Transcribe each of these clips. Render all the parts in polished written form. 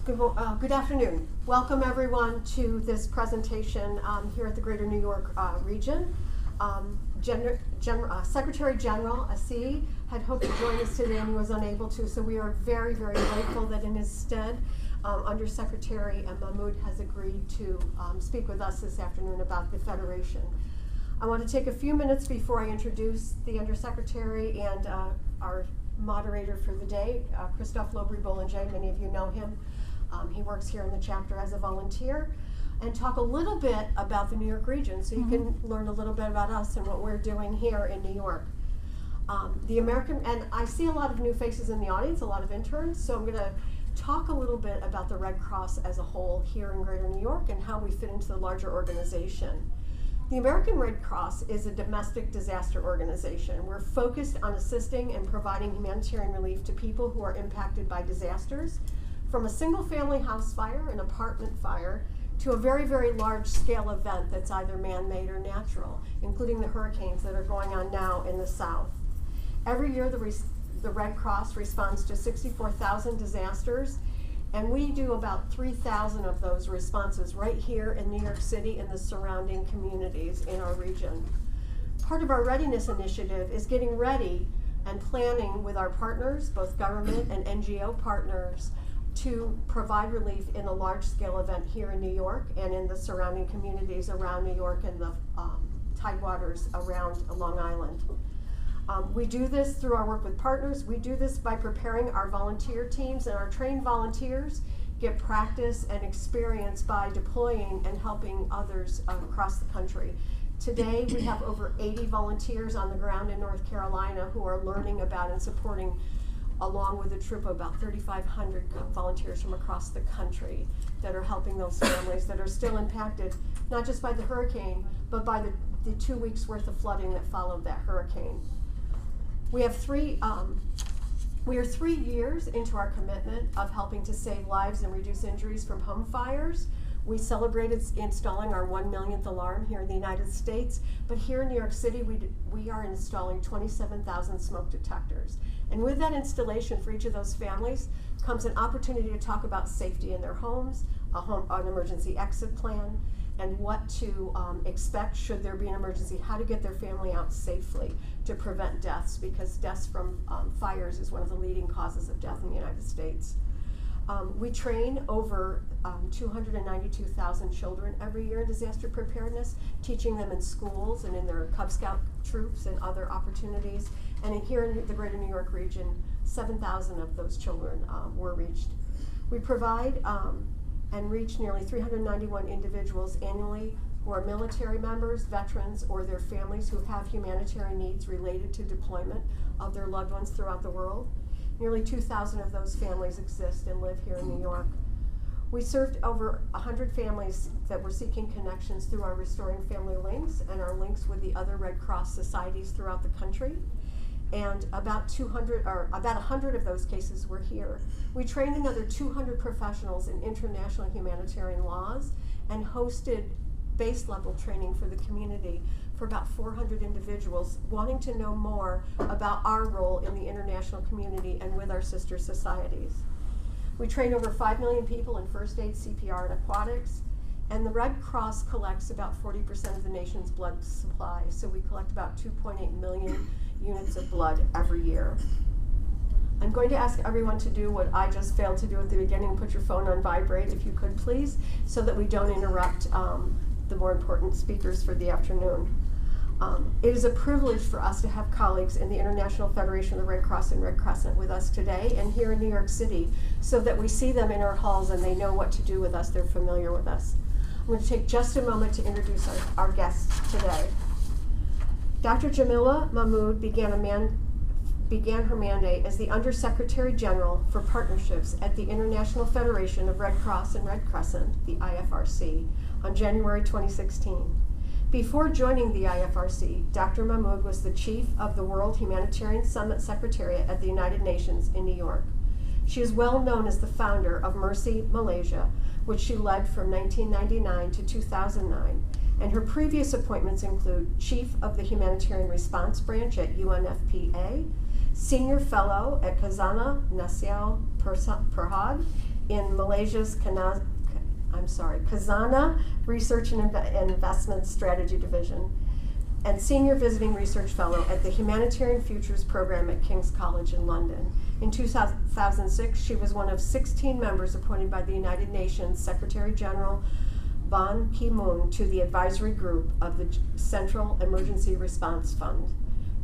Good afternoon. Welcome everyone to this presentation here at the Greater New York region. Secretary General Assi had hoped to join us today and he was unable to, so we are very, very grateful that in his stead, Undersecretary Mahmood has agreed to speak with us this afternoon about the Federation. I want to take a few minutes before I introduce the Undersecretary and our moderator for the day, Christophe Lobry-Boulanger. Many of you know him. He works here in the chapter as a volunteer, and talk a little bit about the New York region so you can learn a little bit about us and what we're doing here in New York. And I see a lot of new faces in the audience, a lot of interns, so I'm going to talk a little bit about the Red Cross as a whole here in Greater New York and how we fit into the larger organization. The American Red Cross is a domestic disaster organization. We're focused on assisting and providing humanitarian relief to people who are impacted by disasters, from a single-family house fire, an apartment fire, to a very, very large-scale event that's either man-made or natural, including the hurricanes that are going on now in the South. Every year, the Red Cross responds to 64,000 disasters, and we do about 3,000 of those responses right here in New York City and the surrounding communities in our region. Part of our readiness initiative is getting ready and planning with our partners, both government and NGO partners, to provide relief in a large-scale event here in New York and in the surrounding communities around New York and the tidewaters around Long Island. We do this through our work with partners. We do this by preparing our volunteer teams, and our trained volunteers get practice and experience by deploying and helping others across the country. Today, we have over 80 volunteers on the ground in North Carolina who are learning about and supporting, along with a troop of about 3,500 volunteers from across the country that are helping those families that are still impacted, not just by the hurricane, but by the 2 weeks worth of flooding that followed that hurricane. We are 3 years into our commitment of helping to save lives and reduce injuries from home fires. We celebrated installing our 1 millionth alarm here in the United States, but here in New York City, we are installing 27,000 smoke detectors. And with that installation for each of those families comes an opportunity to talk about safety in their homes, an emergency exit plan, and what to expect should there be an emergency, how to get their family out safely to prevent deaths, because deaths from fires is one of the leading causes of death in the United States. We train over 292,000 children every year in disaster preparedness, teaching them in schools and in their Cub Scout troops and other opportunities. And here in the Greater New York region, 7,000 of those children were reached. We provide and reach nearly 391 individuals annually who are military members, veterans, or their families who have humanitarian needs related to deployment of their loved ones throughout the world. Nearly 2,000 of those families exist and live here in New York. We served over 100 families that were seeking connections through our Restoring Family links and our links with the other Red Cross societies throughout the country. And about 100 of those cases were here. We trained another 200 professionals in international humanitarian laws and hosted base level training for the community for about 400 individuals wanting to know more about our role in the international community and with our sister societies. We train over 5 million people in first aid, CPR, and aquatics, and the Red Cross collects about 40% of the nation's blood supply, so we collect about 2.8 million units of blood every year. I'm going to ask everyone to do what I just failed to do at the beginning, put your phone on vibrate if you could please, so that we don't interrupt the more important speakers for the afternoon. It is a privilege for us to have colleagues in the International Federation of the Red Cross and Red Crescent with us today and here in New York City, so that we see them in our halls and they know what to do with us, they're familiar with us. I'm going to take just a moment to introduce our guests today. Dr. Jemilah Mahmood began her mandate as the Undersecretary General for Partnerships at the International Federation of Red Cross and Red Crescent, the IFRC, on January 2016. Before joining the IFRC, Dr. Mahmood was the chief of the World Humanitarian Summit Secretariat at the United Nations in New York. She is well known as the founder of Mercy Malaysia, which she led from 1999 to 2009, and her previous appointments include Chief of the Humanitarian Response Branch at UNFPA, Senior Fellow at Khazanah Nasional Perhad, in Malaysia's Khazanah Research and Investment Strategy Division, and Senior Visiting Research Fellow at the Humanitarian Futures Program at King's College in London. In 2006, she was one of 16 members appointed by the United Nations Secretary General Ban Ki-moon to the advisory group of the Central Emergency Response Fund.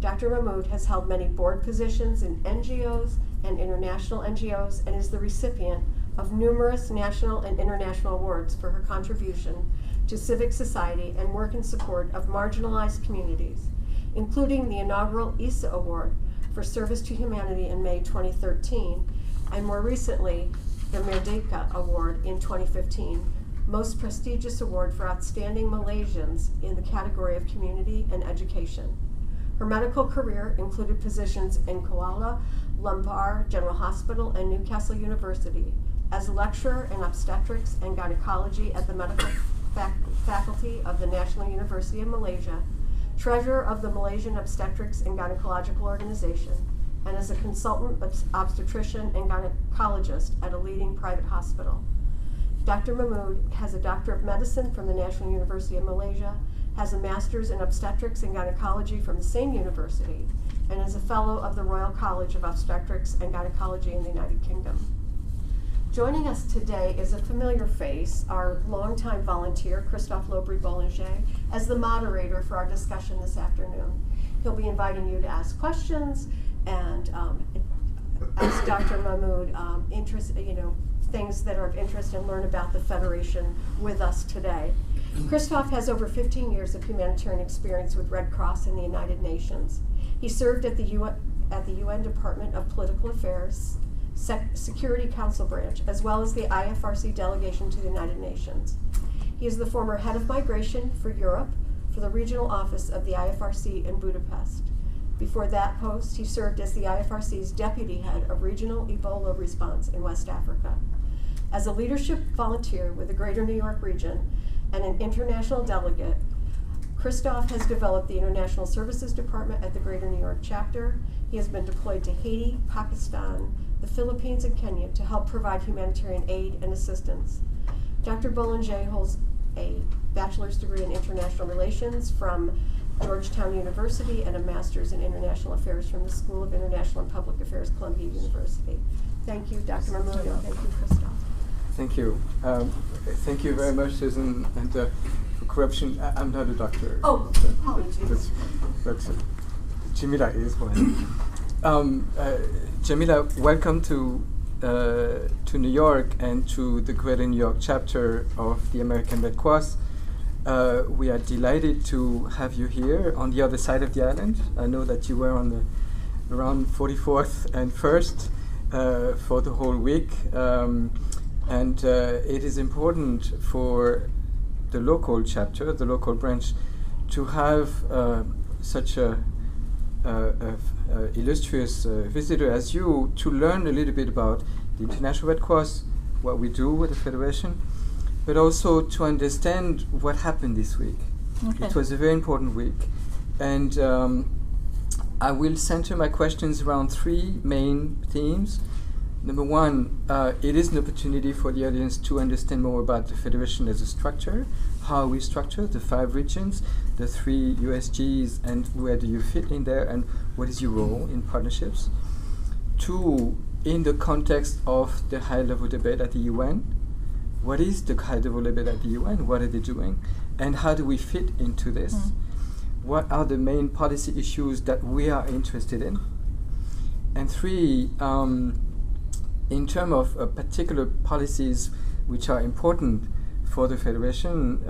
Dr. Mahmood has held many board positions in NGOs and international NGOs and is the recipient of numerous national and international awards for her contribution to civic society and work in support of marginalized communities, including the inaugural ISA Award for Service to Humanity in May 2013, and more recently, the Merdeka Award in 2015, most prestigious award for outstanding Malaysians in the category of community and education. Her medical career included positions in Kuala Lumpur General Hospital and Newcastle University as lecturer in obstetrics and gynecology at the medical faculty of the National University of Malaysia, treasurer of the Malaysian Obstetrics and Gynecological Organization, and as a consultant obstetrician and gynecologist at a leading private hospital. Dr. Mahmood has a Doctor of Medicine from the National University of Malaysia, has a Master's in Obstetrics and Gynecology from the same university, and is a Fellow of the Royal College of Obstetrics and Gynecology in the United Kingdom. Joining us today is a familiar face, our longtime volunteer, Christophe Lobry-Boulanger, as the moderator for our discussion this afternoon. He'll be inviting you to ask questions and ask Dr. Mahmood things that are of interest and learn about the Federation with us today. Christophe has over 15 years of humanitarian experience with Red Cross in the United Nations. He served at the UN Department of Political Affairs, Security Council branch, as well as the IFRC delegation to the United Nations. He is the former head of migration for Europe for the regional office of the IFRC in Budapest. Before that post, he served as the IFRC's deputy head of regional Ebola response in West Africa. As a leadership volunteer with the Greater New York region and an international delegate, Christophe has developed the International Services Department at the Greater New York chapter. He has been deployed to Haiti, Pakistan, the Philippines, and Kenya to help provide humanitarian aid and assistance. Dr. Boulanger holds a bachelor's degree in international relations from Georgetown University and a master's in international affairs from the School of International and Public Affairs, Columbia University. Thank you, Dr. Mahmood, and thank you, Christophe. Thank you. Thank you very much, Susan. And for corruption, I'm not a doctor. Oh, apologies. But Jemilah is one. Jemilah, welcome to New York and to the Greater New York chapter of the American Red Cross. We are delighted to have you here on the other side of the island. I know that you were on the around 44th and 1st for the whole week. And it is important for the local chapter, the local branch, to have such a illustrious visitor as you to learn a little bit about the International Red Cross, what we do with the Federation, but also to understand what happened this week. Okay. It was a very important week. And I will center my questions around three main themes. Number one, it is an opportunity for the audience to understand more about the Federation as a structure, how we structure the 5 regions, the 3 USGs, and where do you fit in there, and what is your role in partnerships. 2, in the context of the high-level debate at the UN, what is the high-level debate at the UN, what are they doing, and how do we fit into this? What are the main policy issues that we are interested in? And 3, in terms of particular policies which are important for the Federation,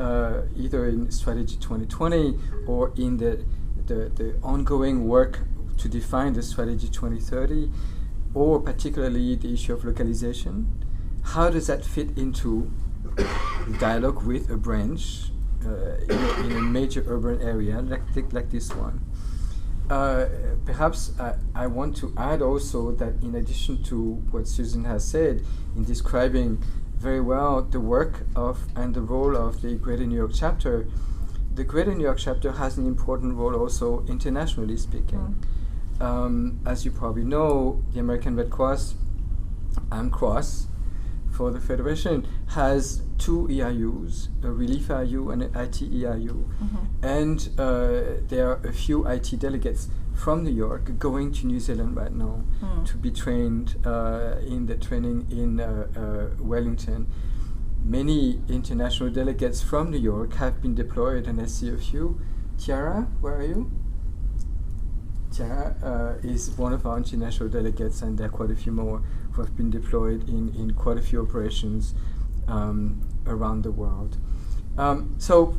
either in Strategy 2020 or in the ongoing work to define the Strategy 2030, or particularly the issue of localization, how does that fit into dialogue with a branch in a major urban area like this one? Perhaps I want to add also that in addition to what Susan has said in describing very well the work of and the role of the Greater New York chapter, the Greater New York chapter has an important role also internationally speaking. As you probably know, the American Red Cross, AMCROSS, for the Federation has 2 EIUs, a Relief EIU and an IT EIU. And there are a few IT delegates from New York going to New Zealand right now to be trained in the training in Wellington. Many international delegates from New York have been deployed, and I see a few. Tiara, where are you? Tiara is one of our international delegates, and there are quite a few more who have been deployed in quite a few operations around the world. So,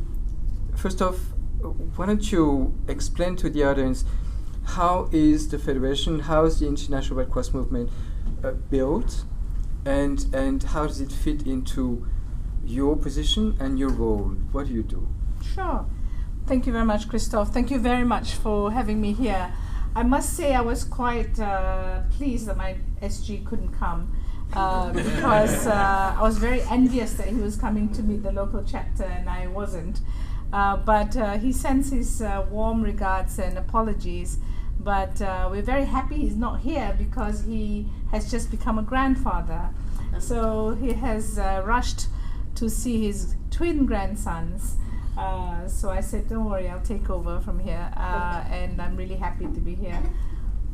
first off, why don't you explain to the audience how is the Federation, how is the International Red Cross movement built, and how does it fit into your position and your role? What do you do? Sure. Thank you very much, Christophe. Thank you very much for having me here. I must say I was quite pleased that my SG couldn't come because I was very envious that he was coming to meet the local chapter and I wasn't. But he sends his warm regards and apologies. But we're very happy he's not here because he has just become a grandfather. So he has rushed to see his twin grandsons. So I said, don't worry, I'll take over from here. And I'm really happy to be here,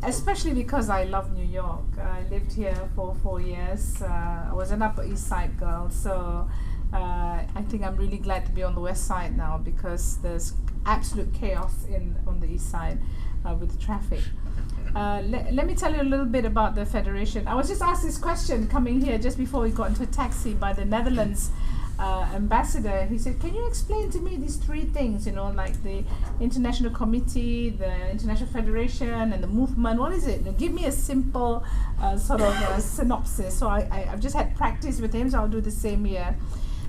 especially because I love New York. I lived here for 4 years. I was an Upper East Side girl, so I think I'm really glad to be on the West Side now because there's absolute chaos on the East Side with traffic. Let me tell you a little bit about the Federation. I was just asked this question coming here just before we got into a taxi by the Netherlands ambassador. He said, can you explain to me these 3 things, like the International Committee, the International Federation, and the movement? What is it? Give me a simple sort of synopsis. So I've just had practice with him, so I'll do the same here.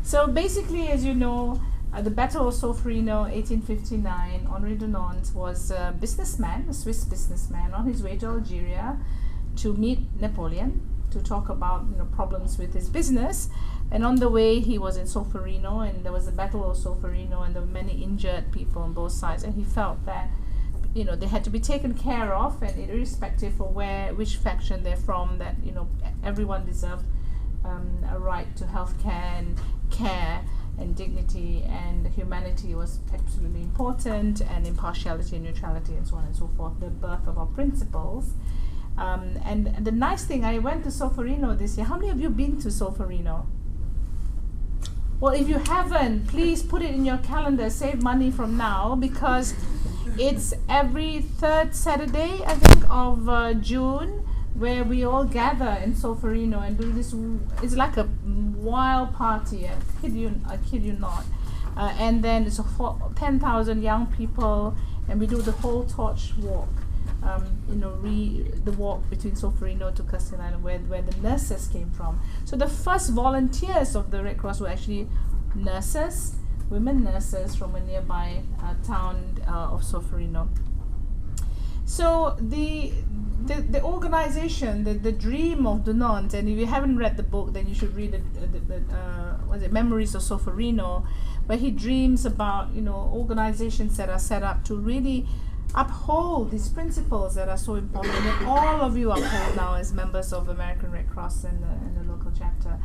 So basically, as you know, the Battle of Solferino, 1859, Henri Dunant was a businessman, a Swiss businessman, on his way to Algeria to meet Napoleon to talk about problems with his business. And on the way, he was in Solferino, and there was the Battle of Solferino, and there were many injured people on both sides. And he felt that, they had to be taken care of, and irrespective of which faction they're from, that everyone deserved a right to healthcare and care and dignity, and humanity was absolutely important, and impartiality and neutrality, and so on and so forth. The birth of our principles. And the nice thing, I went to Solferino this year. How many of you been to Solferino? Well, if you haven't, please put it in your calendar. Save money from now, because it's every 3rd Saturday, I think, of June, where we all gather in Solferino and do this. It's like a wild party. I kid you not. And then it's 10,000 young people, and we do the whole torch walk. The walk between Solferino to Crescent Island, where the nurses came from. So the first volunteers of the Red Cross were actually nurses, women nurses from a nearby town of Solferino. So the organization, the dream of Dunant, and if you haven't read the book, then you should read Memories of Solferino, where he dreams about organizations that are set up to really uphold these principles that are so important, and all of you uphold now as members of American Red Cross and the local chapter.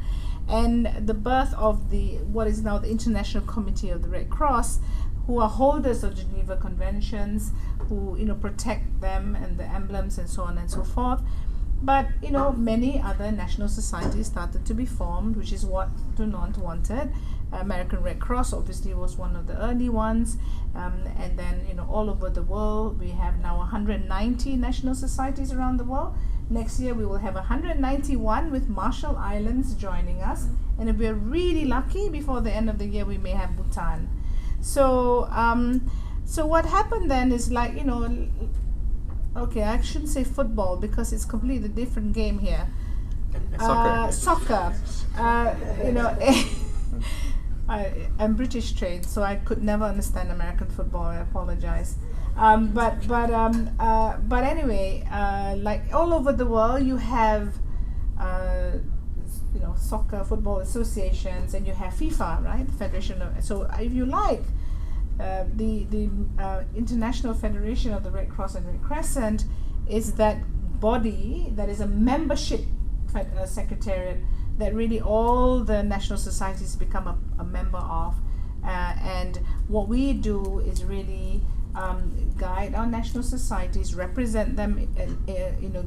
And the birth of what is now the International Committee of the Red Cross, who are holders of Geneva Conventions, who protect them and the emblems and so on and so forth. But many other national societies started to be formed, which is what Dunant wanted. American Red Cross obviously was one of the early ones, and then all over the world we have now 190 national societies around the world. Next year we will have 191 with Marshall Islands joining us, and if we're really lucky, before the end of the year we may have Bhutan. So what happened then is okay, I shouldn't say football because it's completely different game here. Soccer. I'm British trained, so I could never understand American football. I apologize. But anyway, all over the world, you have soccer, football associations, and you have FIFA, right? The Federation of. So if you like, the International Federation of the Red Cross and Red Crescent is that body that is a membership secretariat that really all the national societies become a member of. And what we do is really guide our national societies, represent them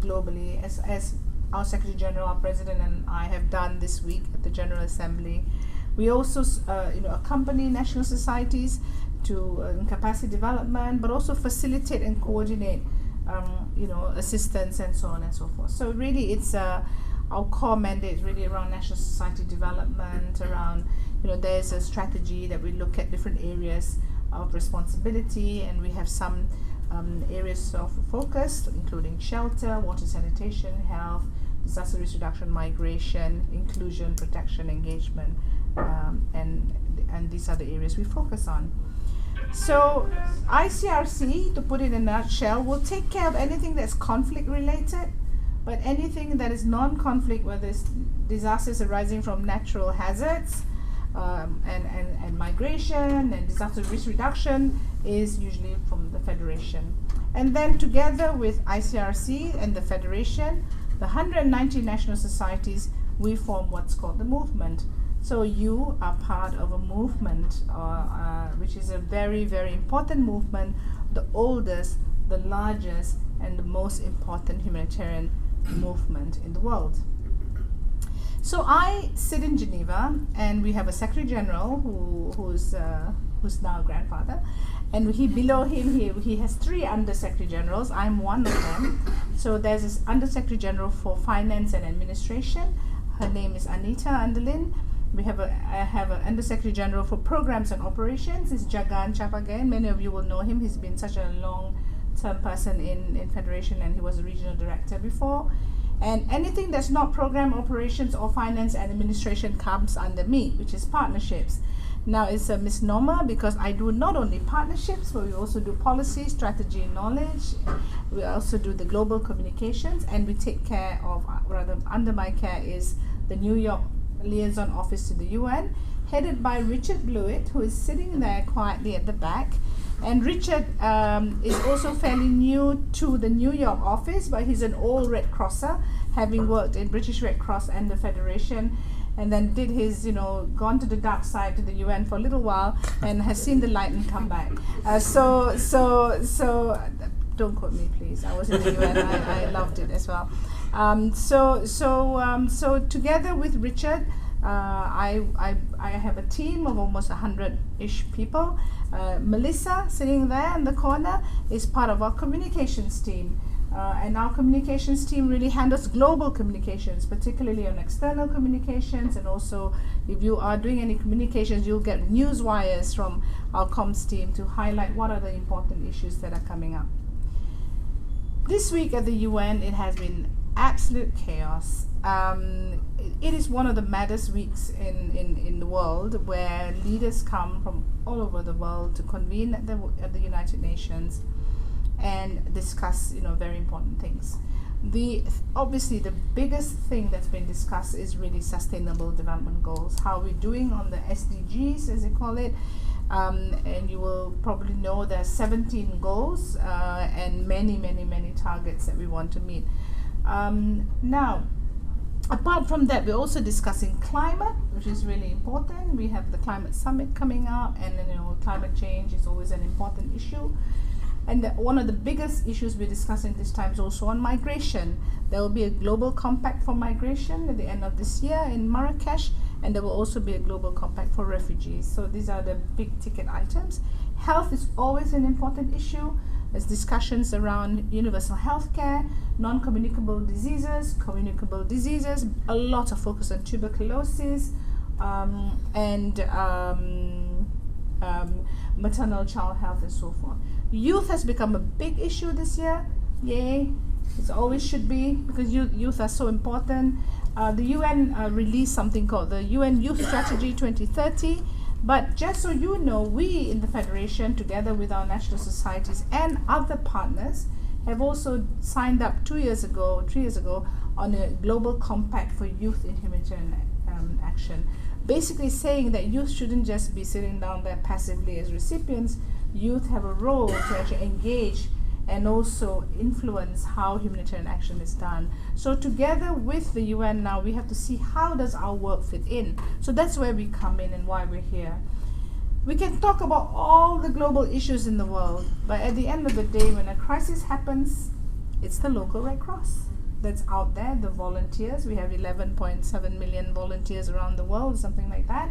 globally, as our Secretary General, our President, and I have done this week at the General Assembly. We also accompany national societies to capacity development, but also facilitate and coordinate assistance and so on and so forth. So really it's our core mandate is really around national society development, around there's a strategy that we look at different areas of responsibility, and we have some areas of focus, including shelter, water sanitation, health, disaster risk reduction, migration, inclusion, protection, engagement, and these are the areas we focus on. So ICRC, to put it in a nutshell, will take care of anything that's conflict related, but anything that is non-conflict, whether it's disasters arising from natural hazards and migration and disaster risk reduction, is usually from the Federation. And then together with ICRC and the Federation, the 190 national societies, we form what's called the movement. So you are part of a movement, which is a very, very important movement, the oldest, the largest, and the most important humanitarian movement in the world. So I sit in Geneva, and we have a Secretary General who's now a grandfather, and below him he has 3 Under Secretary Generals. I'm one of them. So there's this Under Secretary General for Finance and Administration. Her name is Anita Anderlin. I have an Under Secretary General for Programs and Operations. It's Jagan Chapagain. Many of you will know him. He's been such a long-term person in Federation, and he was a regional director before. And anything that's not program operations or finance and administration comes under me, which is partnerships. Now, it's a misnomer because I do not only partnerships, but we also do policy, strategy, and knowledge. We also do the global communications, and we take care of, rather under my care is the New York Liaison Office to the UN, headed by Richard Blewett, who is sitting there quietly at the back. And Richard is also fairly new to the New York office, but he's an old Red Crosser, having worked in British Red Cross and the Federation, and then did his, gone to the dark side to the UN for a little while, and has seen the light and come back. So don't quote me, please. I was in the UN. I loved it as well. So together with Richard, I have a team of almost 100-ish people. Melissa, sitting there in the corner, is part of our communications team. And our communications team really handles global communications, particularly on external communications, and also if you are doing any communications, you'll get news wires from our comms team to highlight what are the important issues that are coming up. This week at the UN, it has been absolute chaos. It is one of the maddest weeks in the world, where leaders come from all over the world to convene at the United Nations and discuss very important things. Obviously the biggest thing that's been discussed is really sustainable development goals. How are we doing on the SDGs, as they call it? And you will probably know there are 17 goals and many targets that we want to meet. Now, apart from that, we're also discussing climate, which is really important. We have the climate summit coming up, and climate change is always an important issue. And one of the biggest issues we're discussing this time is also on migration. There will be a global compact for migration at the end of this year in Marrakesh, and there will also be a global compact for refugees. So these are the big ticket items. Health is always an important issue. There's discussions around universal health care, non-communicable diseases, communicable diseases, a lot of focus on tuberculosis, and maternal child health and so forth. Youth has become a big issue this year. Yay, it always should be, because youth are so important. The UN released something called the UN Youth Strategy 2030. But just so you know, we in the Federation, together with our national societies and other partners, have also signed up 3 years ago, on a global compact for youth in humanitarian action. Basically saying that youth shouldn't just be sitting down there passively as recipients. Youth have a role to actually engage and also influence how humanitarian action is done. So together with the UN now, we have to see how does our work fit in. So that's where we come in and why we're here. We can talk about all the global issues in the world, but at the end of the day, when a crisis happens, it's the local Red Cross that's out there, the volunteers. We have 11.7 million volunteers around the world, something like that.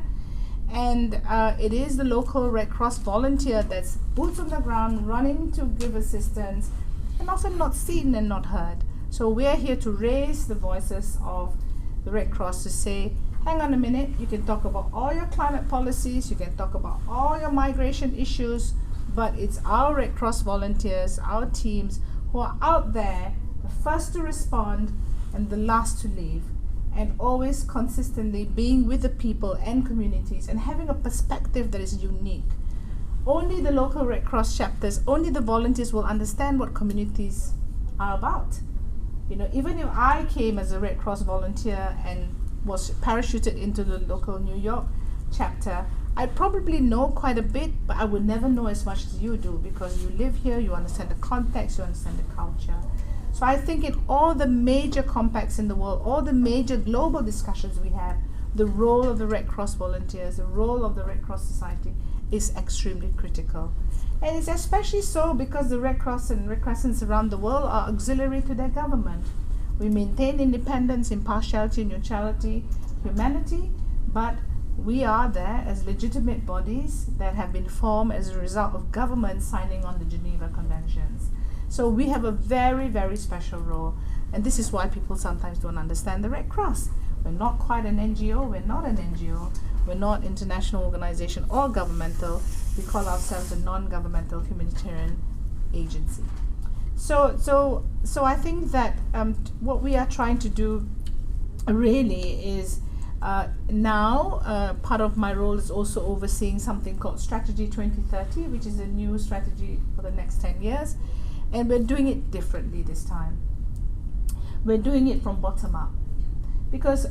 And it is the local Red Cross volunteer that's boots on the ground, running to give assistance, and often not seen and not heard. So we are here to raise the voices of the Red Cross to say, hang on a minute, you can talk about all your climate policies, you can talk about all your migration issues, but it's our Red Cross volunteers, our teams, who are out there, the first to respond and the last to leave, and always consistently being with the people and communities and having a perspective that is unique. Only the local Red Cross chapters, only the volunteers will understand what communities are about. You know, even if I came as a Red Cross volunteer and was parachuted into the local New York chapter, I'd probably know quite a bit, but I would never know as much as you do, because you live here, you understand the context, you understand the culture. So I think in all the major compacts in the world, all the major global discussions we have, the role of the Red Cross volunteers, the role of the Red Cross Society is extremely critical. And it's especially so because the Red Cross and Red Crescents around the world are auxiliary to their government. We maintain independence, impartiality, neutrality, humanity, but we are there as legitimate bodies that have been formed as a result of governments signing on the Geneva Conventions. So we have a very, very special role, and this is why people sometimes don't understand the Red Cross. We're not quite an NGO, we're not an NGO, we're not international organization or governmental. We call ourselves a non-governmental humanitarian agency. So I think that what we are trying to do really is now part of my role is also overseeing something called Strategy 2030, which is a new strategy for the next 10 years. And we're doing it differently this time. We're doing it from bottom up. Because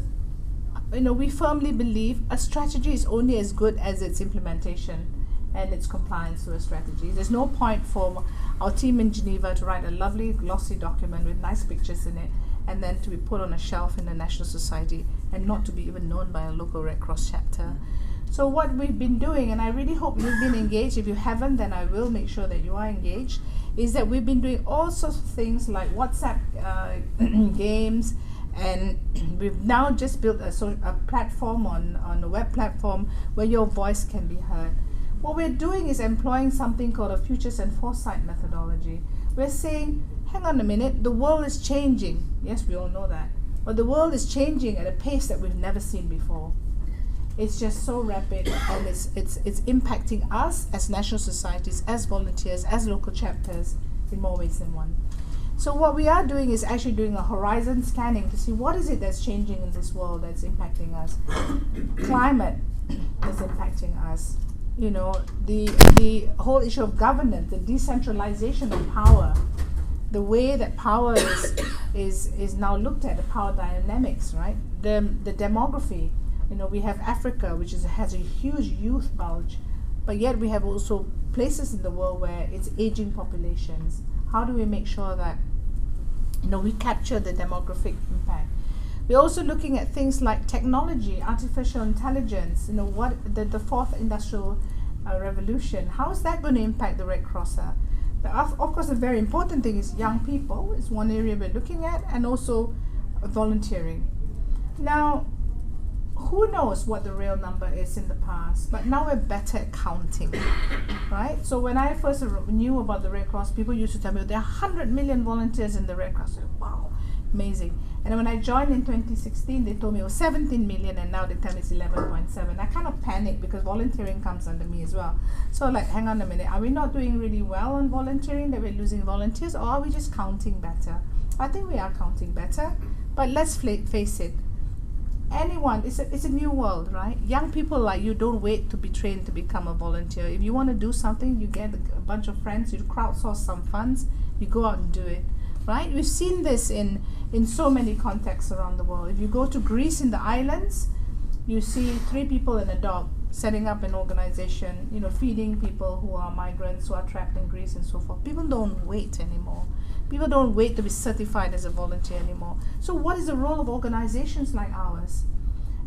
we firmly believe a strategy is only as good as its implementation and its compliance to a strategy. There's no point for our team in Geneva to write a lovely glossy document with nice pictures in it and then to be put on a shelf in the National Society and not to be even known by a local Red Cross chapter. So what we've been doing, and I really hope you've been engaged, if you haven't then I will make sure that you are engaged, is that we've been doing all sorts of things like WhatsApp games, and we've now just built a platform on a web platform where your voice can be heard. What we're doing is employing something called a futures and foresight methodology. We're saying, hang on a minute, the world is changing. Yes, we all know that. But the world is changing at a pace that we've never seen before. It's just so rapid, and it's impacting us as national societies, as volunteers, as local chapters in more ways than one. So what we are doing is actually doing a horizon scanning to see what is it that's changing in this world that's impacting us. Climate is impacting us. The whole issue of governance, the decentralization of power, the way that power is now looked at, the power dynamics, right? The demography. We have Africa, which has a huge youth bulge, but yet we have also places in the world where it's aging populations. How do we make sure that we capture the demographic impact? We're also looking at things like technology, artificial intelligence, what the fourth industrial revolution. How is that going to impact the Red Crosser? Of course, a very important thing is young people is one area we're looking at, and also volunteering. Now, who knows what the real number is in the past, but now we're better at counting, right? So when I first knew about the Red Cross, people used to tell me there are 100 million volunteers in the Red Cross. Wow, amazing. And then when I joined in 2016, they told me it was 17 million, and now they tell me it's 11.7. I kind of panicked because volunteering comes under me as well. So hang on a minute, are we not doing really well on volunteering, that we're losing volunteers, or are we just counting better? I think we are counting better, but let's face it. Anyone, it's a new world, right? Young people like you don't wait to be trained to become a volunteer. If you want to do something, you get a bunch of friends, you crowdsource some funds, you go out and do it, right? We've seen this in so many contexts around the world. If you go to Greece in the islands, you see 3 people and a dog setting up an organization, feeding people who are migrants, who are trapped in Greece and so forth. People don't wait anymore. People don't wait to be certified as a volunteer anymore. So what is the role of organizations like ours?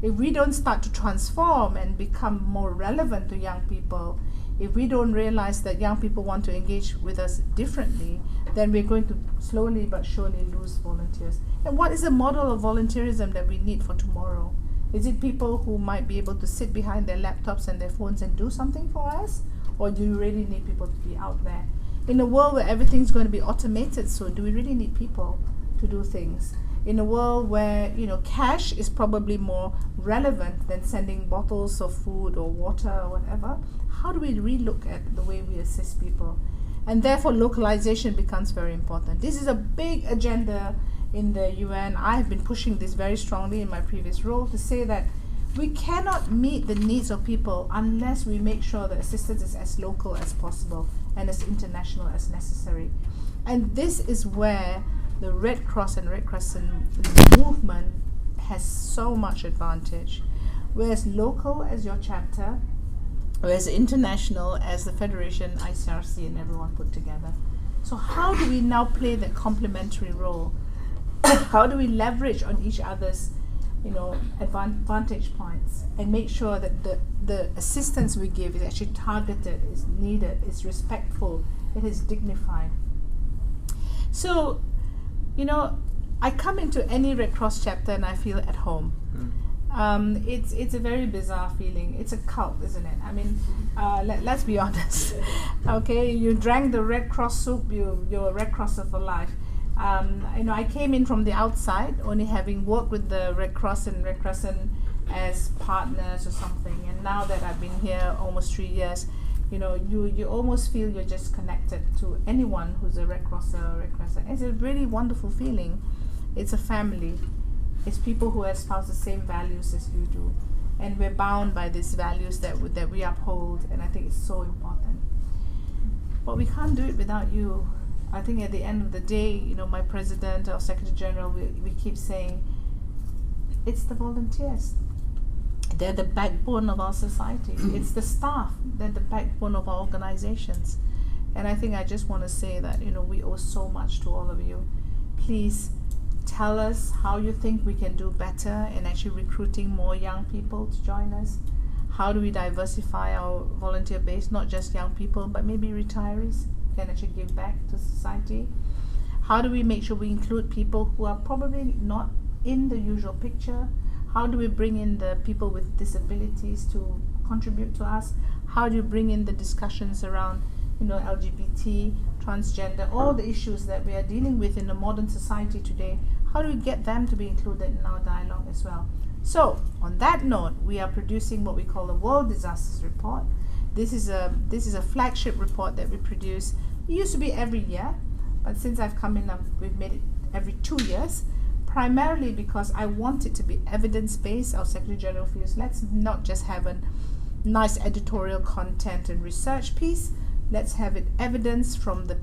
If we don't start to transform and become more relevant to young people, if we don't realize that young people want to engage with us differently, then we're going to slowly but surely lose volunteers. And what is the model of volunteerism that we need for tomorrow? Is it people who might be able to sit behind their laptops and their phones and do something for us? Or do you really need people to be out there? In a world where everything's going to be automated soon, do we really need people to do things? In a world where, cash is probably more relevant than sending bottles of food or water or whatever, how do we relook at the way we assist people? And therefore, localization becomes very important. This is a big agenda in the UN. I have been pushing this very strongly in my previous role to say that we cannot meet the needs of people unless we make sure that assistance is as local as possible and as international as necessary. And this is where the Red Cross and Red Crescent movement has so much advantage. We're as local as your chapter, or as international as the Federation, IFRC, and everyone put together. So how do we now play that complementary role? How do we leverage on each other's, advantage points and make sure that the assistance we give is actually targeted, is needed, is respectful, it is dignified. So, I come into any Red Cross chapter and I feel at home. It's a very bizarre feeling. It's a cult, isn't it? I mean, let's be honest. Okay, you drank the Red Cross soup, you're a Red Crosser for life. I came in from the outside, only having worked with the Red Cross and Red Crescent as partners or something. And now that I've been here almost 3 years, you almost feel you're just connected to anyone who's a Red Crosser or Red Crescent. It's a really wonderful feeling. It's a family. It's people who espouse the same values as you do. And we're bound by these values that we uphold, and I think it's so important. But we can't do it without you. I think at the end of the day, my president or secretary general, we keep saying, it's the volunteers. They're the backbone of our society. It's the staff. They're the backbone of our organizations. And I think I just want to say that, we owe so much to all of you. Please tell us how you think we can do better in actually recruiting more young people to join us. How do we diversify our volunteer base, not just young people, but maybe retirees who can actually give back to society? How do we make sure we include people who are probably not in the usual picture? How do we bring in the people with disabilities to contribute to us? How do you bring in the discussions around, LGBT, transgender, all the issues that we are dealing with in the modern society today? How do we get them to be included in our dialogue as well? So, on that note, we are producing what we call a World Disasters Report. This is a flagship report that we produce. It used to be every year, but since I've come in, we've made it every 2 years. Primarily because I want it to be evidence-based. Our Secretary General feels, let's not just have a nice editorial content and research piece. Let's have it evidence from the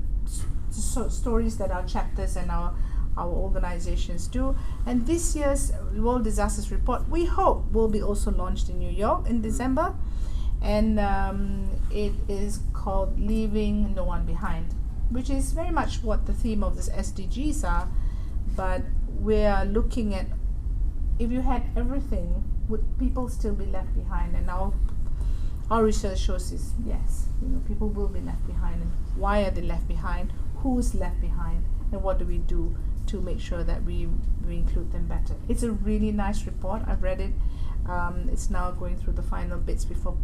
stories that our chapters and our organizations do. And this year's World Disasters Report, we hope, will be also launched in New York in December. And it is called Leaving No One Behind, which is very much what the theme of this SDGs are. But we are looking at, if you had everything, would people still be left behind? And our research shows is yes, people will be left behind. And why are they left behind? Who's left behind? And what do we do to make sure that we include them better? It's a really nice report. I've read it. It's now going through the final bits before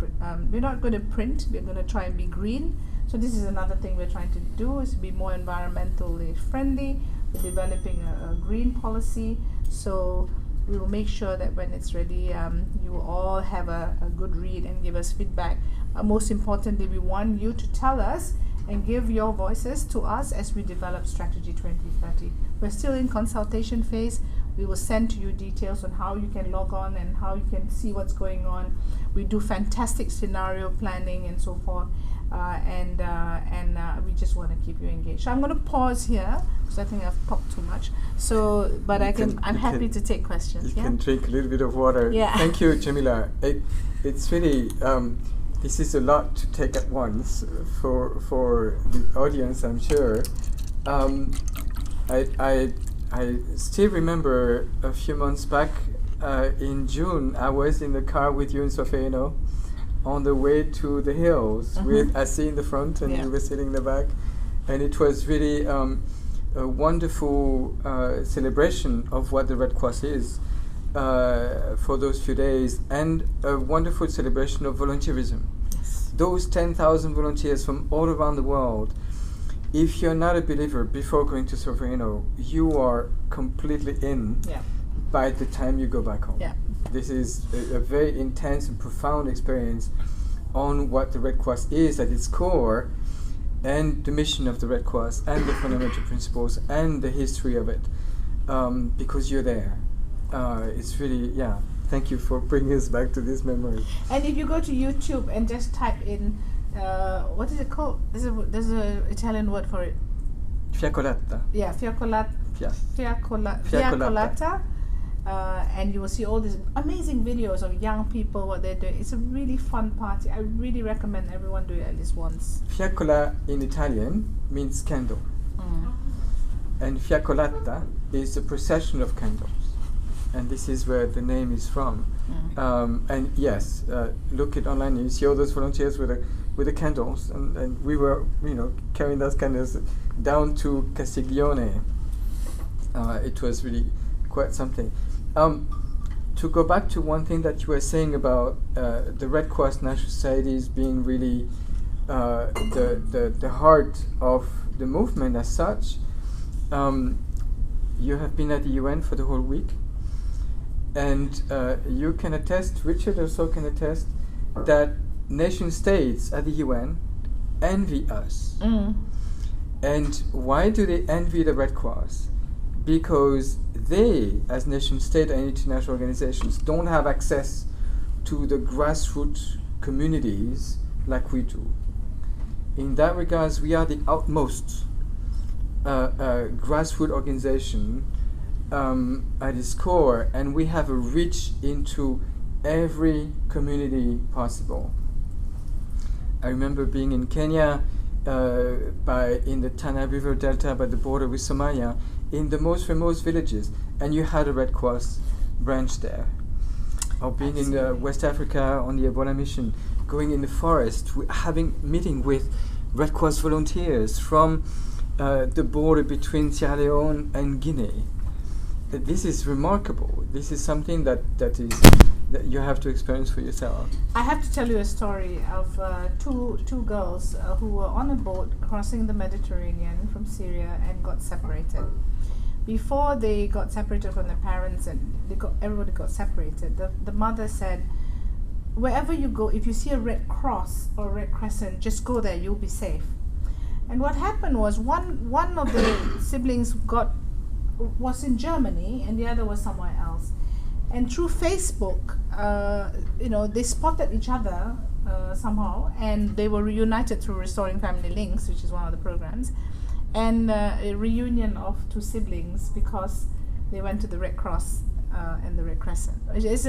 we're not going to print. We're going to try and be green. So this is another thing we're trying to do, is to be more environmentally friendly. We're developing a green policy, so we will make sure that when it's ready, you will all have a good read and give us feedback. Most importantly, we want you to tell us and give your voices to us as we develop Strategy 2030. We're still in consultation phase. We will send to you details on how you can log on and how you can see what's going on. We do fantastic scenario planning and so forth. and we just want to keep you engaged. So I'm going to pause here because I think I've talked too much. So, but I'm happy to take questions. You can drink a little bit of water. Yeah. Thank you, Jemilah. It's really this is a lot to take at once for the audience, I'm sure. I still remember a few months back in June, I was in the car with you in Solferino on the way to the hills with Assi in the front and you were sitting in the back. And it was really a wonderful celebration of what the Red Cross is for those few days, and a wonderful celebration of volunteerism. Yes. Those 10,000 volunteers from all around the world. If you're not a believer before going to Solferino, you are completely in by the time you go back home. Yeah. This is a very intense and profound experience on what the Red Cross is at its core, and the mission of the Red Cross, and the fundamental principles, and the history of it, because you're there. It's really, thank you for bringing us back to this memory. And if you go to YouTube and just type in, what is it called? There's a Italian word for it. Fiaccolata. Yeah, fiaccolata. And you will see all these amazing videos of young people, what they're doing. It's a really fun party. I really recommend everyone do it at least once. Fiaccola in Italian means candle. And fiaccolata is a procession of candles. And this is where the name is from. And yes, look it online. You see all those volunteers with the candles, and we were, carrying those candles down to Castiglione. It was really quite something. To go back to one thing that you were saying about the Red Cross National Societies being really the heart of the movement as such, you have been at the UN for the whole week, and you can attest, Richard also can attest, that nation states at the UN envy us. And why do they envy the Red Cross? Because they, as nation state and international organizations, don't have access to the grassroots communities like we do. In that regards, we are the outmost grassroots organization at its core, and we have a reach into every community possible. I remember being in Kenya in the Tana River Delta by the border with Somalia, in the most remote villages, and you had a Red Cross branch there. Or being in West Africa on the Ebola mission, going in the forest, meeting with Red Cross volunteers from the border between Sierra Leone and Guinea. This is remarkable. This is something that you have to experience for yourself. I have to tell you a story of two girls who were on a boat crossing the Mediterranean from Syria and got separated. Before they got separated from their parents and everybody got separated, the mother said, wherever you go, if you see a Red Cross or Red Crescent, just go there, you'll be safe. And what happened was one of the siblings was in Germany and the other was somewhere else. And through Facebook, they spotted each other somehow, and they were reunited through Restoring Family Links, which is one of the programs, and a reunion of two siblings because they went to the Red Cross and the Red Crescent. It's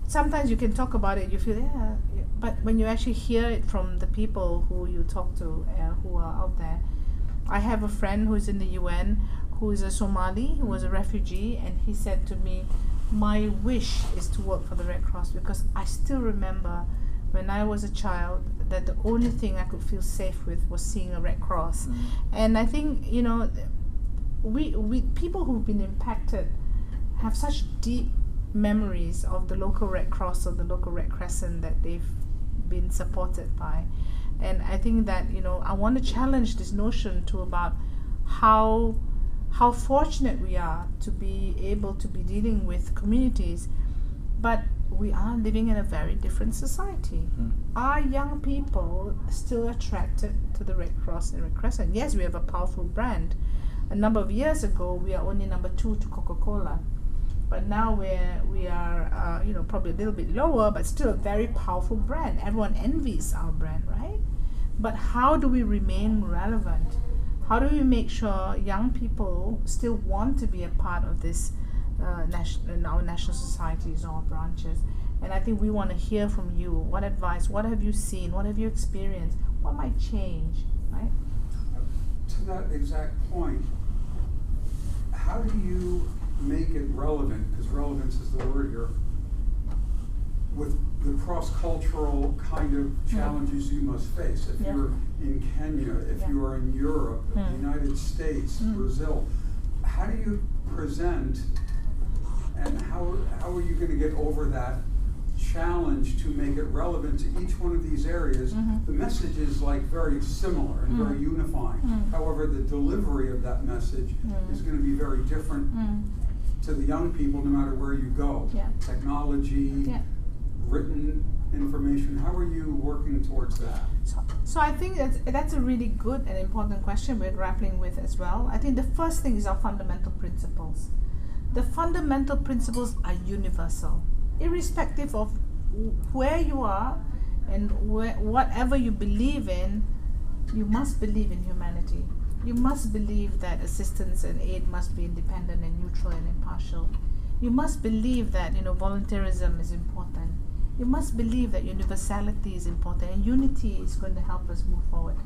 sometimes you can talk about it, you feel, but when you actually hear it from the people who you talk to, who are out there. I have a friend who's in the UN, who is a Somali, who was a refugee, and he said to me, my wish is to work for the Red Cross, because I still remember when I was a child that the only thing I could feel safe with was seeing a Red Cross. And I think, we people who've been impacted have such deep memories of the local Red Cross or the local Red Crescent that they've been supported by. And I think that, I want to challenge this notion too about how fortunate we are to be able to be dealing with communities, but we are living in a very different society. Are young people still attracted to the Red Cross and Red Crescent? Yes, we have a powerful brand. A number of years ago, we are only number 2 to Coca-Cola. but now we are probably a little bit lower, but still a very powerful brand. Everyone envies our brand, right? But how do we remain relevant? How do we make sure young people still want to be a part of this our national societies or branches? And I think we want to hear from you. What advice? What have you seen? What have you experienced? What might change, right? To that exact point, how do you make it relevant? Because relevance is the word here. With the cross-cultural kind of challenges you must face. If you're in Kenya, if you are in Europe, the United States, Brazil, how do you present, and how are you going to get over that challenge to make it relevant to each one of these areas? The message is like very similar and very unifying. However, the delivery of that message is going to be very different to the young people, no matter where you go. Technology, written information. How are you working towards that? So I think that's a really good and important question we're grappling with as well. I think the first thing is our fundamental principles. The fundamental principles are universal, irrespective of where you are and whatever you believe in. You must believe in humanity. You must believe that assistance and aid must be independent and neutral and impartial. You must believe that volunteerism is important. You must believe that universality is important and unity is going to help us move forward.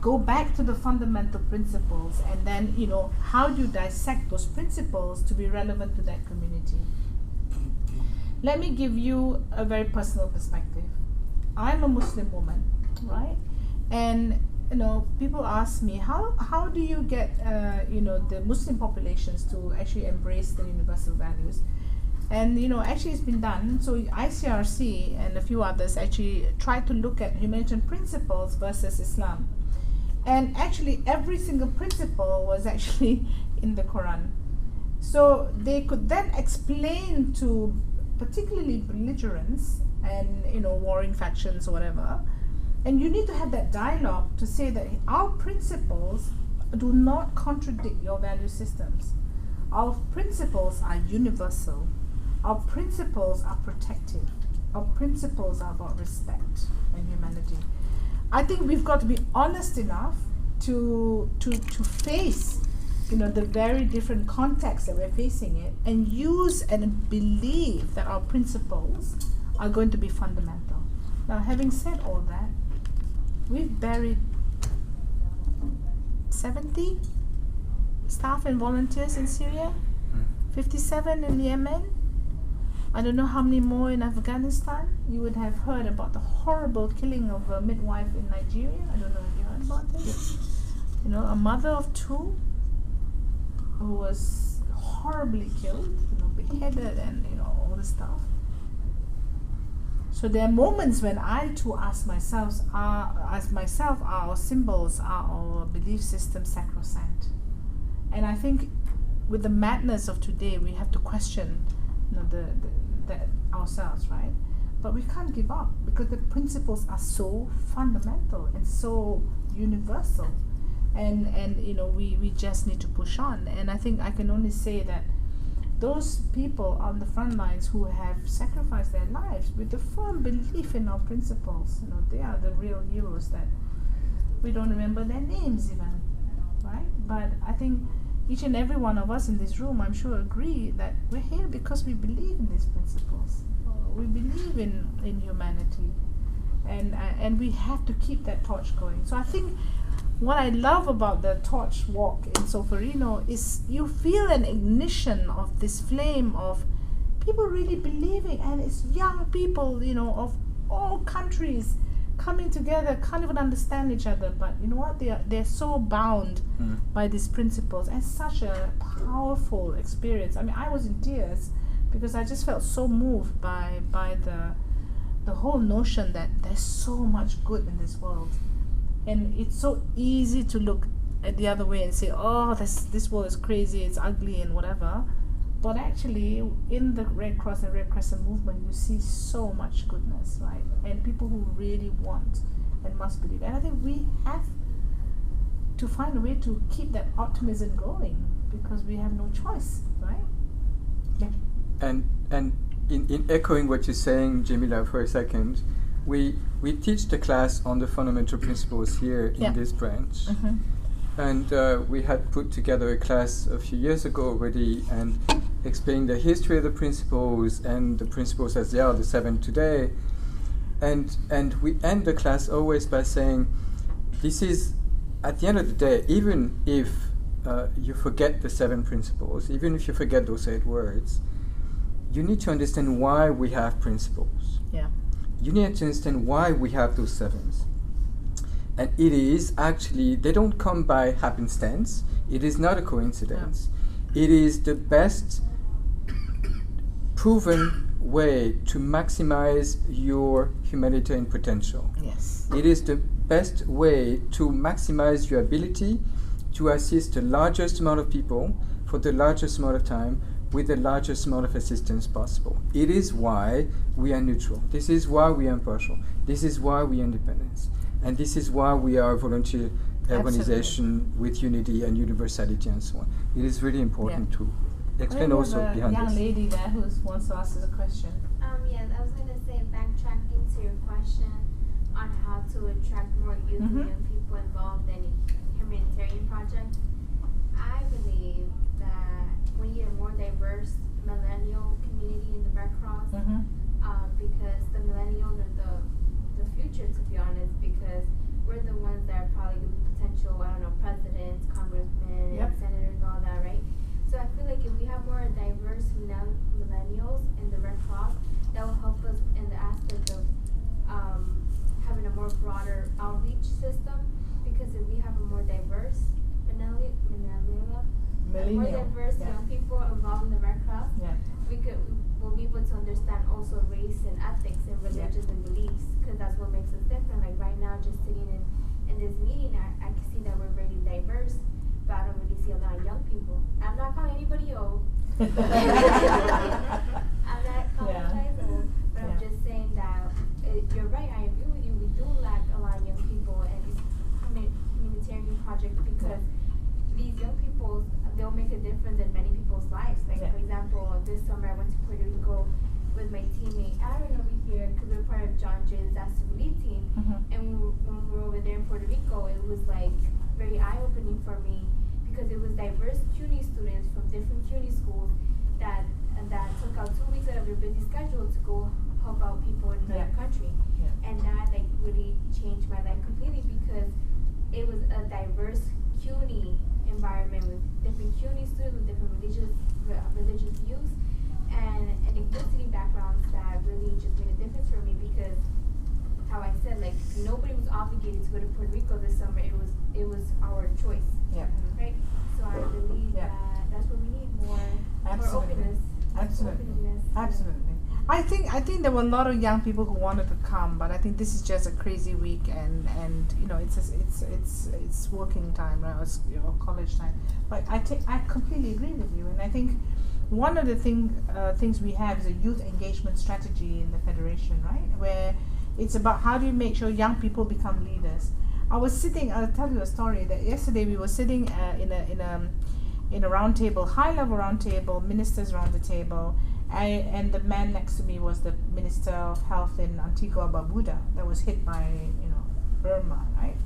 Go back to the fundamental principles, and then how do you dissect those principles to be relevant to that community? Let me give you a very personal perspective. I'm a Muslim woman, right? And people ask me, how do you get the Muslim populations to actually embrace the universal values? And actually it's been done. So ICRC and a few others actually tried to look at humanitarian principles versus Islam. And actually every single principle was actually in the Quran. So they could then explain to particularly belligerents and warring factions or whatever. And you need to have that dialogue to say that our principles do not contradict your value systems. Our principles are universal. Our principles are protective. Our principles are about respect and humanity. I think we've got to be honest enough to face the very different contexts that we're facing it, and use and believe that our principles are going to be fundamental. Now, having said all that, we've buried 70 staff and volunteers in Syria, 57 in Yemen. I don't know how many more in Afghanistan. You would have heard about the horrible killing of a midwife in Nigeria. I don't know if you heard about this. A mother of 2 who was horribly killed, beheaded and all this stuff. So there are moments when I too ask myself, are our symbols, are our belief system sacrosanct? And I think with the madness of today, we have to question the ourselves, right? But we can't give up, because the principles are so fundamental and so universal, and we just need to push on. And I think I can only say that those people on the front lines who have sacrificed their lives with the firm belief in our principles, they are the real heroes that we don't remember their names even, right? But I think each and every one of us in this room, I'm sure, agree that we're here because we believe in these principles. We believe in humanity, and we have to keep that torch going. So I think what I love about the torch walk in Solferino is you feel an ignition of this flame of people really believing, and it's young people, of all countries coming together, can't even understand each other, but you know what, they're so bound by these principles, and such a powerful experience. I mean, I was in tears because I just felt so moved by the whole notion that there's so much good in this world, and it's so easy to look at the other way and say, oh, this world is crazy, it's ugly and whatever. But actually, in the Red Cross and Red Crescent movement, you see so much goodness, right? And people who really want and must believe. And I think we have to find a way to keep that optimism going, because we have no choice, right? Yeah. in echoing what you're saying, Jemilah, for a second, we teach the class on the fundamental principles here in this branch. And we had put together a class a few years ago already and explained the history of the principles and the principles as they are, the 7 today. And we end the class always by saying, this is, at the end of the day, even if you forget the 7 principles, even if you forget those 8 words, you need to understand why we have principles. Yeah. You need to understand why we have those 7s. And it is actually, they don't come by happenstance. It is not a coincidence. Yeah. It is the best proven way to maximize your humanitarian potential. Yes. It is the best way to maximize your ability to assist the largest amount of people for the largest amount of time with the largest amount of assistance possible. It is why we are neutral. This is why we are impartial. This is why we are independent. And this is why we are a volunteer organization with unity and universality and so on. It is really important to explain also behind this. Young lady there who wants to ask us a question. Yes, I was going to say, backtracking to your question on how to attract more youth and young people involved in humanitarian projects. I believe that we need a more diverse millennial community in the Red Cross because the millennials are the future, to be honest, because we're the ones that are probably going to be potential, presidents, congressmen, and senators, and all that, right? So I feel like if we have more diverse millennials in the Red Cross, that will help us in the aspect of having a more broader outreach system. Because if we have a more diverse young people involved in the Red Cross, we'll be able to understand also race and ethics and religions and beliefs, because that's what makes us different. Like right now, just sitting in this meeting, I can see that we're really diverse, but I don't really see a lot of young people. I'm not calling anybody old. I'm not calling anybody old, but I'm just saying that you're right. I agree with you. We do lack a lot of young people in these humanitarian projects because these young people, they'll make a difference in many people's lives. Like, for example, this summer I went to Puerto Rico with my teammate Aaron over here because we're part of John Jay's Disaster Relief Team. And when we were over there in Puerto Rico, it was like very eye-opening for me because it was diverse CUNY students from different CUNY schools that took out 2 weeks out of their busy schedule to go help out people in their country. And that like really changed my life completely because it was a diverse CUNY environment with different CUNY students, with different religious views, and ethnicity backgrounds that really just made a difference for me because, how I said, like nobody was obligated to go to Puerto Rico this summer. It was our choice. Right. So I believe that that's what we need more openness. Absolutely. I think there were a lot of young people who wanted to come, but I think this is just a crazy week, and it's working time, right? Or college time. But I completely agree with you, and I think one of the things we have is a youth engagement strategy in the Federation, right? Where it's about how do you make sure young people become leaders. I'll tell you a story that yesterday we were sitting in a round table, high-level round table, ministers around the table, and the man next to me was the Minister of Health in Antigua Barbuda that was hit by Burma, right?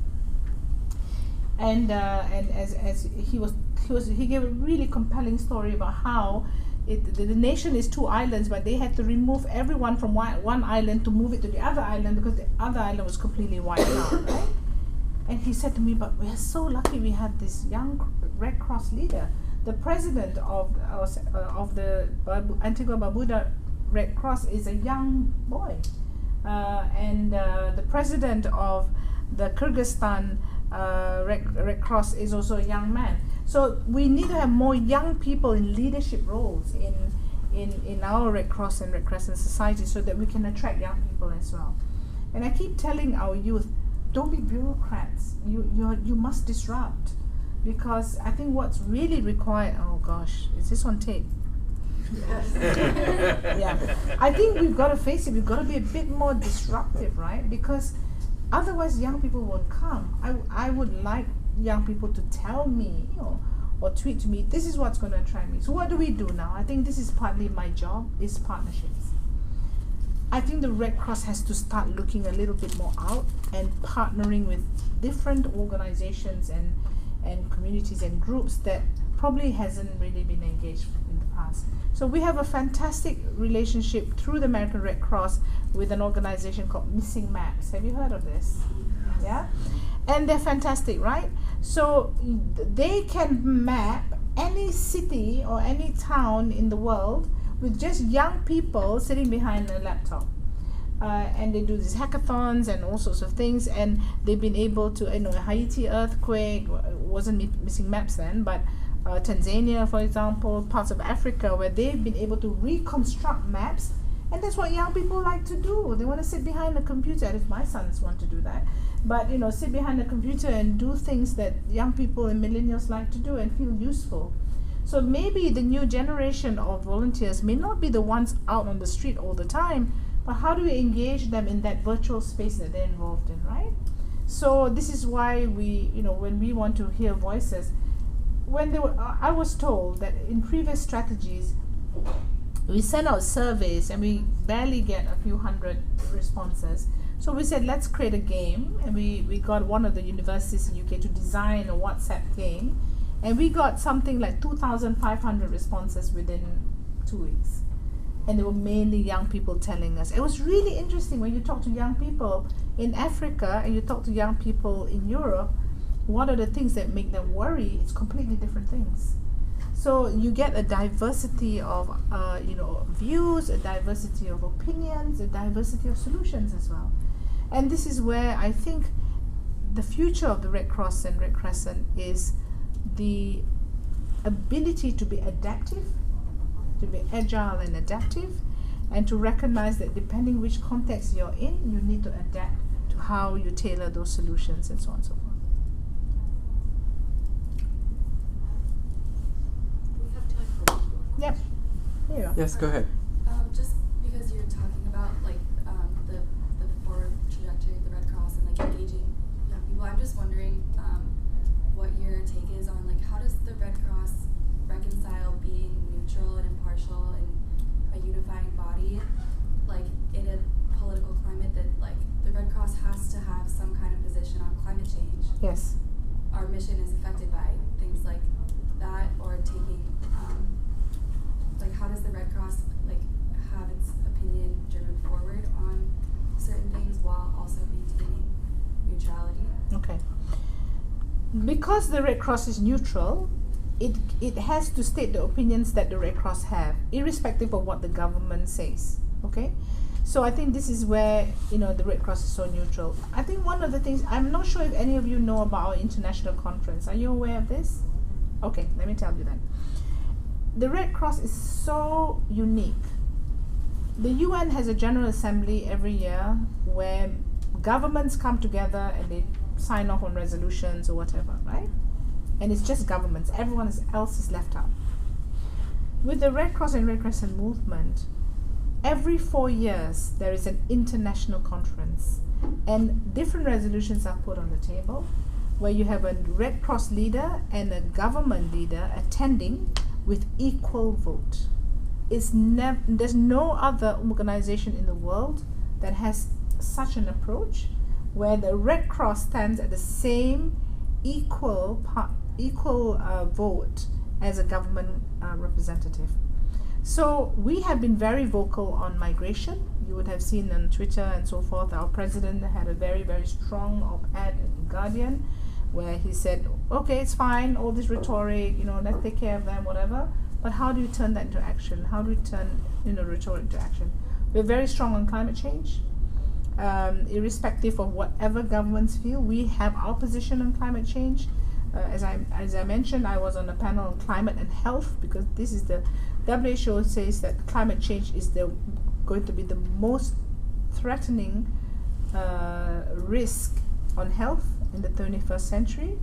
And as he gave a really compelling story about how the nation is 2 islands, but they had to remove everyone from one island to move it to the other island because the other island was completely wiped out, right? And he said to me, but we are so lucky we have this young Red Cross leader. The president of the Antigua Barbuda Red Cross is a young boy. And the president of the Kyrgyzstan Red Cross is also a young man. So we need to have more young people in leadership roles in our Red Cross and Red Crescent society so that we can attract young people as well. And I keep telling our youth, don't be bureaucrats. You must disrupt, because I think what's really required. Oh gosh, is this on tape? Yeah, I think we've got to face it. We've got to be a bit more disruptive, right? Because otherwise, young people won't come. I would like young people to tell me, or tweet to me, this is what's going to attract me. So what do we do now? I think this is partly my job, is partnerships. I think the Red Cross has to start looking a little bit more out and partnering with different organizations and communities and groups that probably hasn't really been engaged in the past. So we have a fantastic relationship through the American Red Cross with an organization called Missing Maps. Have you heard of this? Yeah? And they're fantastic, right? So they can map any city or any town in the world with just young people sitting behind a laptop. And they do these hackathons and all sorts of things, and they've been able to, Haiti earthquake, wasn't Missing Maps then, but Tanzania, for example, parts of Africa, where they've been able to reconstruct maps, and that's what young people like to do. They want to sit behind a computer, and if my sons want to do that, but sit behind a computer and do things that young people and millennials like to do and feel useful. So maybe the new generation of volunteers may not be the ones out on the street all the time, but how do we engage them in that virtual space that they're involved in, right? So this is why we, when we want to hear voices, I was told that in previous strategies, we send out surveys and we barely get a few hundred responses. So we said, let's create a game, and we got one of the universities in UK to design a WhatsApp game, and we got something like 2,500 responses within 2 weeks. And they were mainly young people telling us. It was really interesting when you talk to young people in Africa and you talk to young people in Europe, what are the things that make them worry? It's completely different things. So you get a diversity of views, a diversity of opinions, a diversity of solutions as well. And this is where I think the future of the Red Cross and Red Crescent is the ability to be adaptive, to be agile and adaptive, and to recognize that depending which context you're in, you need to adapt to how you tailor those solutions and so on and so forth. We have time for one more. Yep. Here you are. Yes, go ahead. Just because you're talking about the forward trajectory of the Red Cross and engaging young people, I'm just wondering what your take is on how does the Red Cross reconcile being neutral and impartial and a unifying body, in a political climate that the Red Cross has to have some kind of position on climate change. Yes. Our mission is affected by things like that, or taking how does the Red Cross have its opinion driven forward on certain things while also maintaining neutrality? Okay. Because the Red Cross is neutral, it has to state the opinions that the Red Cross have, irrespective of what the government says. Okay? So I think this is where, the Red Cross is so neutral. I think one of the things, I'm not sure if any of you know about our international conference. Are you aware of this? Okay, let me tell you then. The Red Cross is so unique. The UN has a General Assembly every year where governments come together and they sign off on resolutions or whatever, right? And it's just governments. Everyone else is left out. With the Red Cross and Red Crescent movement, every 4 years there is an international conference, and different resolutions are put on the table where you have a Red Cross leader and a government leader attending with equal vote. There's no other organization in the world that has such an approach where the Red Cross stands at the same equal vote as a government representative. So we have been very vocal on migration. You would have seen on Twitter and so forth, our president had a very, very strong op-ed in Guardian where he said, okay, it's fine, all this rhetoric, let's take care of them, whatever, but how do you turn that into action? How do we turn rhetoric into action? We're very strong on climate change. Irrespective of whatever governments feel, we have our position on climate change. As I mentioned, I was on a panel on climate and health, because this is the WHO says that climate change is going to be the most threatening risk on health in the 21st century.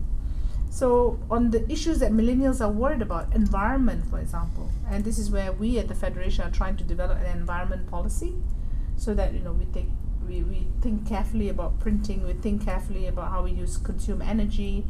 So on the issues that millennials are worried about, environment, for example, and this is where we at the Federation are trying to develop an environment policy, so that we think carefully about printing, we think carefully about how we consume energy,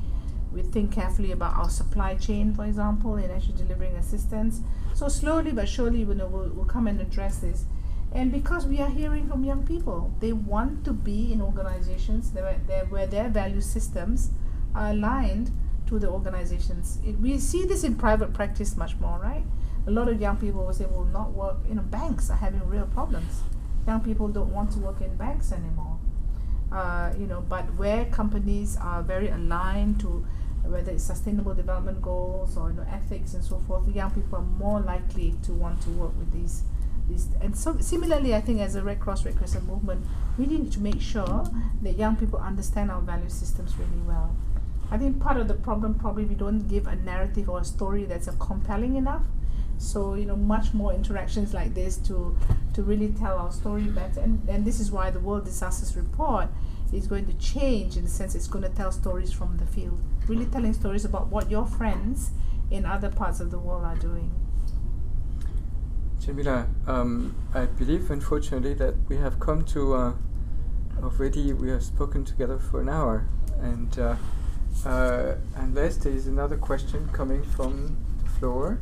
We think carefully about our supply chain, for example, in actually delivering assistance. So slowly but surely, we'll come and address this. And because we are hearing from young people, they want to be in organizations where their value systems are aligned to the organizations. We see this in private practice much more, right? A lot of young people will say, will not work, banks are having real problems. Young people don't want to work in banks anymore. But where companies are very aligned to whether it's sustainable development goals or ethics and so forth, the young people are more likely to want to work with these. And so similarly, I think as a Red Cross, Red Crescent movement, we need to make sure that young people understand our value systems really well. I think part of the problem probably we don't give a narrative or a story that's compelling enough. So much more interactions like this to really tell our story better. And this is why the World Disasters Report is going to change, in the sense it's going to tell stories from the field, really telling stories about what your friends in other parts of the world are doing. Jemilah, I believe, unfortunately, that we have come to already. We have spoken together for an hour, and unless there is another question coming from the floor.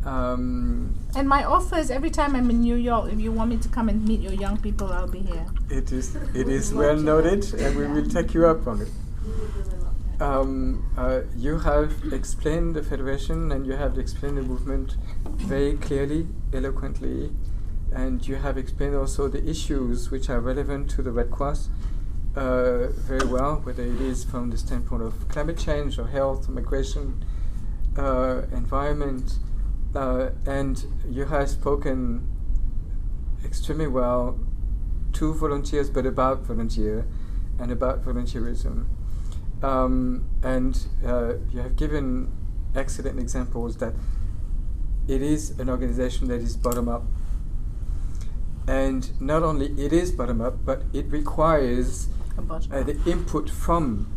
And my offer is every time I'm in New York, if you want me to come and meet your young people, I'll be here. It is well noted, and we will take you up on it. You have explained the Federation, and you have explained the movement very clearly, eloquently, and you have explained also the issues which are relevant to the Red Cross very well, whether it is from the standpoint of climate change or health, migration, environment, and you have spoken extremely well to volunteers, but about volunteer and about volunteerism. And you have given excellent examples that it is an organization that is bottom-up. And not only it is bottom-up, but it requires the input from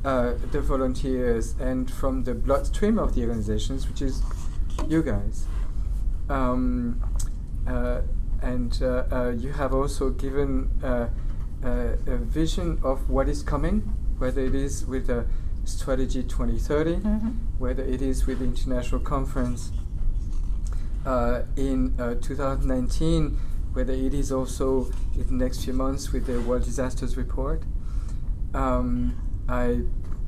the volunteers and from the bloodstream of the organizations, which is you guys. And you have also given a vision of what is coming, whether it is with the Strategy 2030, whether it is with the international conference in 2019, whether it is also in the next few months with the World Disasters Report.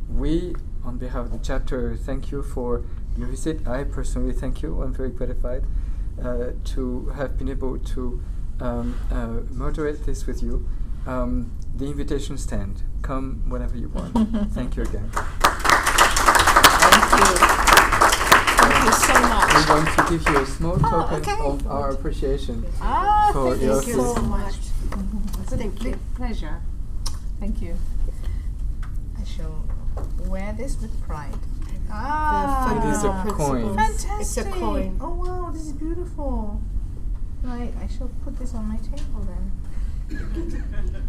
We, on behalf of the chapter, thank you for your visit. I personally thank you. I'm very gratified to have been able to moderate this with you. The invitation stand. Come whenever you want. Thank you again. Thank you. Thank you so much. We want to give you a small token of our appreciation for your thank you so much. It's a Thank big you. pleasure. Thank you. I shall wear this with pride. It is a coin. Fantastic. It's a coin. Oh wow, this is beautiful. Right, I shall put this on my table then.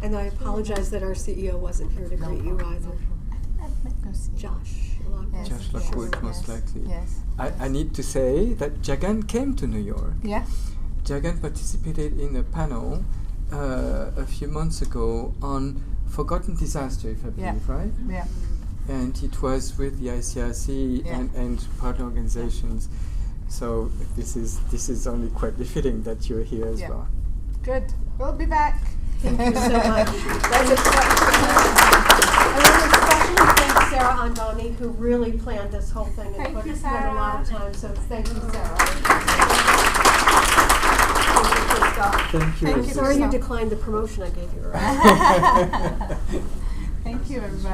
And I apologize that our CEO wasn't here to greet you either. I think I've met your CEO. Josh Lockwood. Josh Lockwood, most Yes. likely. Yes. I need to say that Jagan came to New York. Yeah. Jagan participated in a panel a few months ago on forgotten disaster, if I believe, right? Yeah. And it was with the ICRC and partner organizations. So this is only quite befitting that you're here as well. Good. We'll be back. Thank you so much. That's a I want to especially thank Sarah Andani, who really planned this whole thing and Thank put you, spent a lot of Sarah. time. So thank you, Sarah. Thank you, Thank you. Sorry you declined the promotion I gave you. Thank you, everybody.